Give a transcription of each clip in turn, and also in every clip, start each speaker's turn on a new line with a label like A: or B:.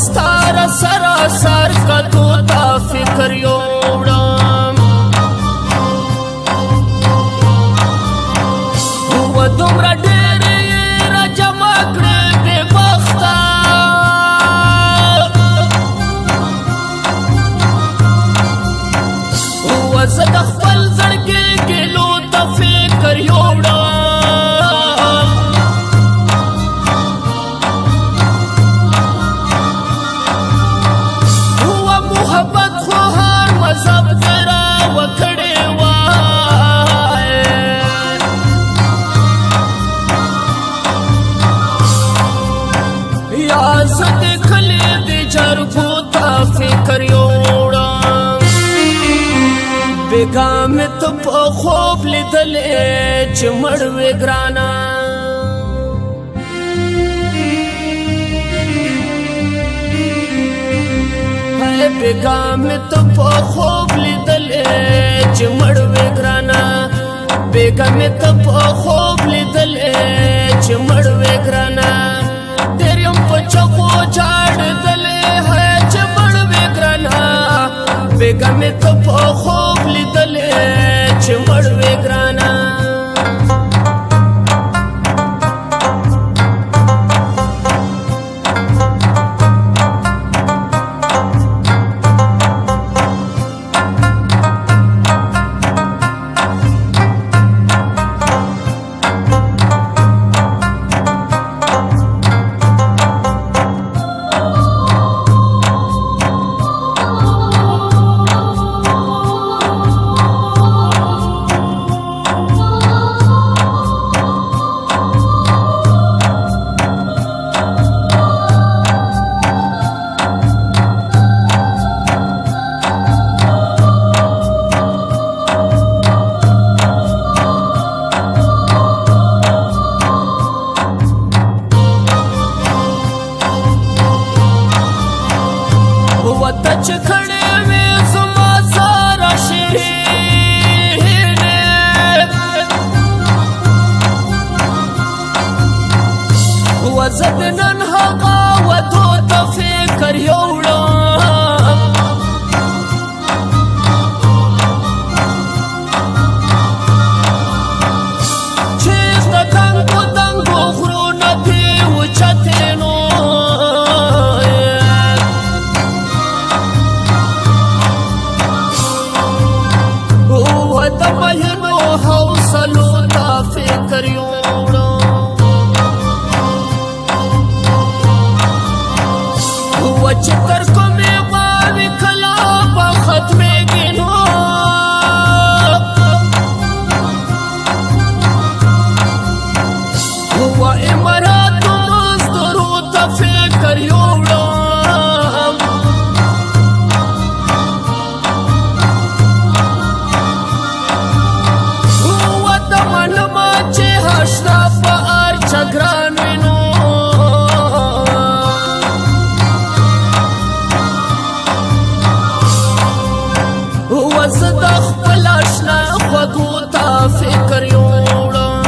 A: ستاره سراسر کتو ته فکر یوړم دومره ډېرې یې راجمع کړې بې بخته زه د خپل زړګي ګیلو ته فکر یوړم محبت خو هر مذهب کې راوکړې وای یا زه د کلي د جرګو ته فکر یوړم بېګا مې ته په خوب لیدلې چې مړ وې ګرانه بېګا مې ته په خوب لیدلې چې مړ وې ګرانه بېګا مې ته په خوب لیدلې چې مړ وې ګرانه ډېر یم په چغو جاړېدلې چې مړ وې ګرانه بېګا مې ته په خوب لیدلې چې مړ وې ګرانه ته چې کړې وې زما سره شیرینې زه د نن هغه ودو ته فکر یوړم چې د دنګو دنګو غرونه دې اوچتې نو د مینو حوصلو ته فکر یوړم چې تر کومې غواوې کله به ختمېږي نو اماراتو مزدورو ته فکر یوړم اشنا په ارچه ګران وینو زه د خپل اشنا خوږو ته فکر یوړم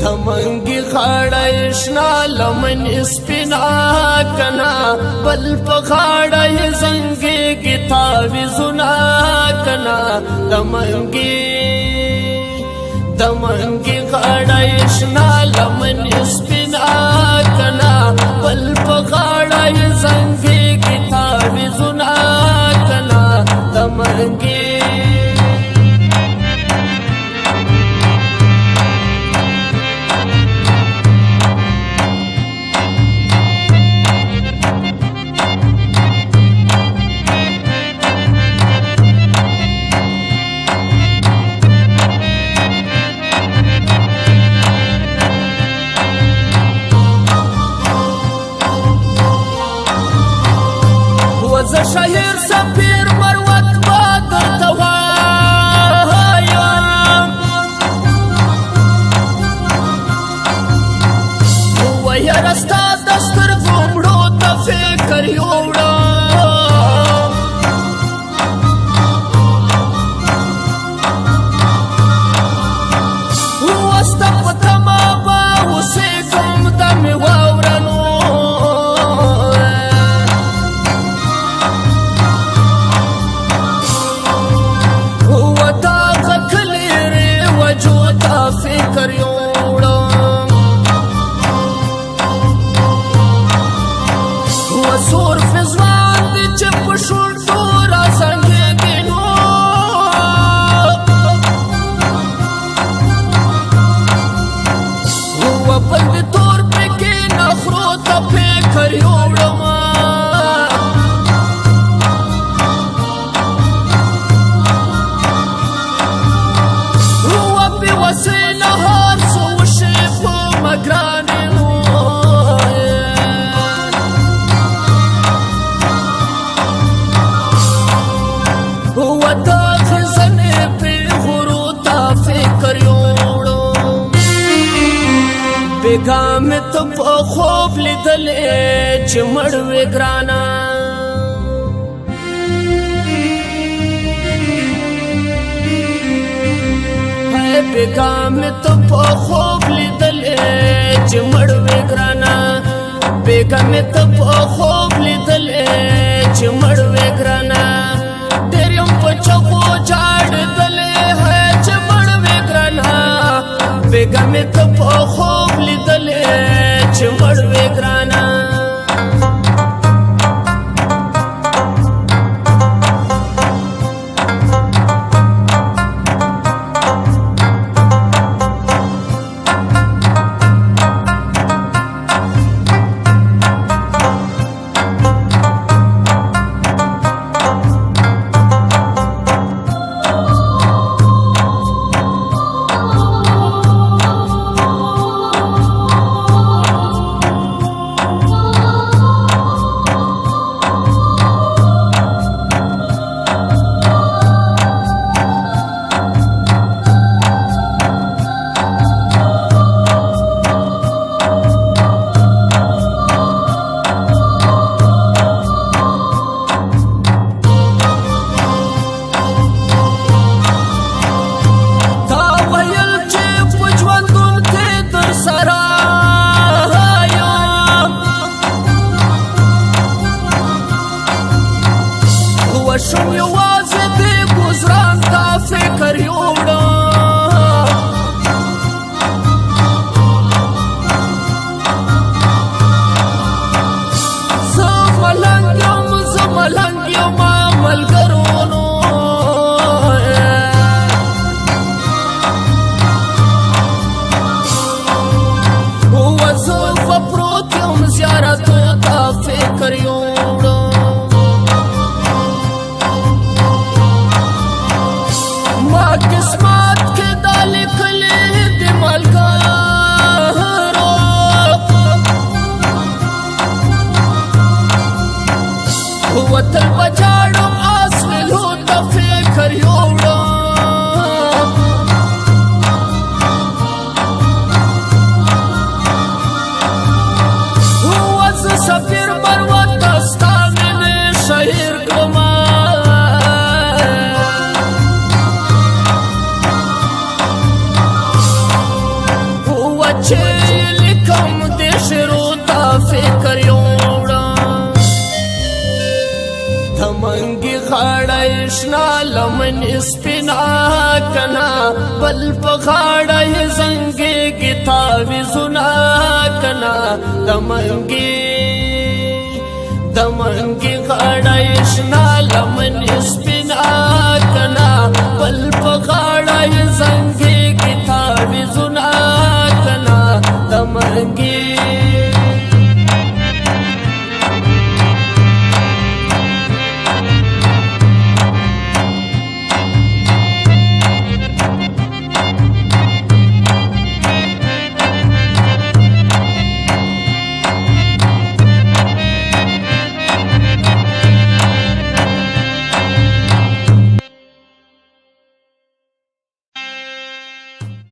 A: د منګي غاړه یې شنه لمن سپینا کنا بل په غاړه یې زنګېږي تاویزونه کنا د منګي غاړه یې شنه لمن سپینا کنا بل په غاړه یې زنګېږي تاویزونه کنا د منګي زه شهیر سفیر مروت به درته وایم ویاره ستا د سترګو مړو ته فکر یوړم ستا په تمه به اوسېږم د مې واوره نو سور فزوان دی چې په شونډو رازنګېږي نو بل د تور پکې نخرو ته فکر یوړم بې وسې نه هر څه وشي په مګرانې نو د خزانې پېغورو ته فکر یوړم بیګا مې ته په خوب لیدلې چې مړ وې ګرانه بیګا مې ته په خوب لیدلې چې مړ وې ګرانه بیګا مې ته په خوب لیدلې چې مړ وې ګرانه ډېر یم په چغو جاړېدلې چې مړ وې ګرانه بیګا مې ته په خوب لیدلې چې مړ وې ګرانه شم یوازې دې ګزران ته فکر یوړم زه ملنګ یم ملګرو نو زه به پروت یم زیارتو ته فکر یوړم قسمت کې دا لیکلې د ملګرو وتل بچاړم اصلو ته فکر یوړم زه سفیر مروت ته ستا مینې شهیر کړم چې لیکم دې شعرو ته فکر یوړم د منګي غاړه یې شنه لمنې سپینه کنه بل په غاړه یې زنګېږي تاویزونه کنه د منګي غاړه یې شنه لمنې سپینه کنه بل په غاړه یې زنګېږي